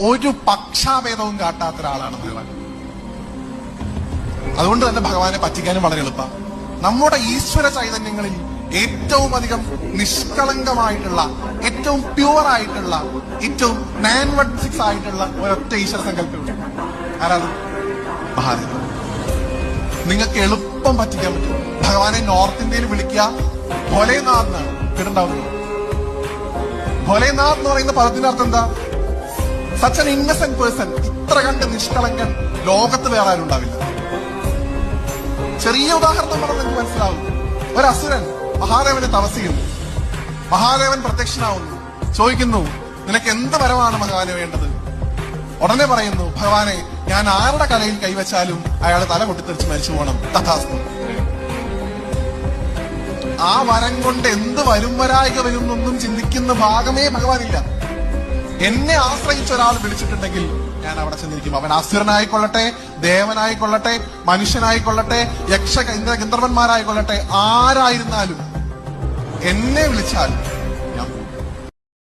ഒരു പക്ഷാഭേദവും കാട്ടാത്ത ഒരാളാണ് ഭഗവാൻ. അതുകൊണ്ട് തന്നെ ഭഗവാനെ പറ്റിക്കാനും വളരെ എളുപ്പം. നമ്മുടെ ഈശ്വര ചൈതന്യങ്ങളിൽ ഏറ്റവും അധികം നിഷ്കളങ്കമായിട്ടുള്ള, ഏറ്റവും പ്യുവർ ആയിട്ടുള്ള, ഏറ്റവും നാൻവഡ്സിക്സ് ആയിട്ടുള്ള ഒരൊറ്റ ഈശ്വര സങ്കല്പമുണ്ട്. ആരാണ്? മഹാദേവൻ. നിങ്ങൾക്ക് എളുപ്പം പറ്റിക്കാൻ പറ്റും. ഭഗവാനെ നോർത്ത് ഇന്ത്യയിൽ വിളിക്കുക ഭോലേനാഥ് എന്നാണ് കേട്ടുണ്ടാവുന്നത്. ഭോലേനാഥ് എന്ന് പറയുന്ന പദത്തിന്റെ അർത്ഥം എന്താ? Such an Innocent person. ഇത്ര കണ്ട് നിഷ്കളങ്കൻ ലോകത്ത് വേറെ ആരും ഉണ്ടാവില്ല. ചെറിയ ഉദാഹരണം പറഞ്ഞാൽ നിങ്ങൾക്ക് മനസ്സിലാവും. ഒരു അസുരൻ മഹാദേവനെ തപസ് ചെയ്യുന്നു. മഹാദേവൻ പ്രത്യക്ഷനാവുന്നു, ചോദിക്കുന്നു, നിനക്ക് എന്ത് വരമാണ് ഭഗവാന് വേണ്ടത്? ഉടനെ പറയുന്നു, ഭഗവാനെ, ഞാൻ ആരുടെ കലയിൽ കൈവച്ചാലും അയാളെ തല പൊട്ടിത്തെറിച്ച് മരിച്ചു പോകണം. തഥാസ്തു. ആ വരം കൊണ്ട് എന്ത് വരും വരായിക വരുന്നൊന്നും ചിന്തിക്കുന്ന ഭാഗമേ ഭഗവാനില്ല. എന്നെ ആശ്രയിച്ച ഒരാൾ വിളിച്ചിട്ടുണ്ടെങ്കിൽ ഞാൻ അവിടെ ചെന്നിരിക്കും. അവൻ അസുരനായിക്കൊള്ളട്ടെ, ദേവനായിക്കൊള്ളട്ടെ, മനുഷ്യനായിക്കൊള്ളട്ടെ, ഗന്ധർവന്മാരായിക്കൊള്ളട്ടെ, ആരായിരുന്നാലും എന്നെ വിളിച്ചാൽ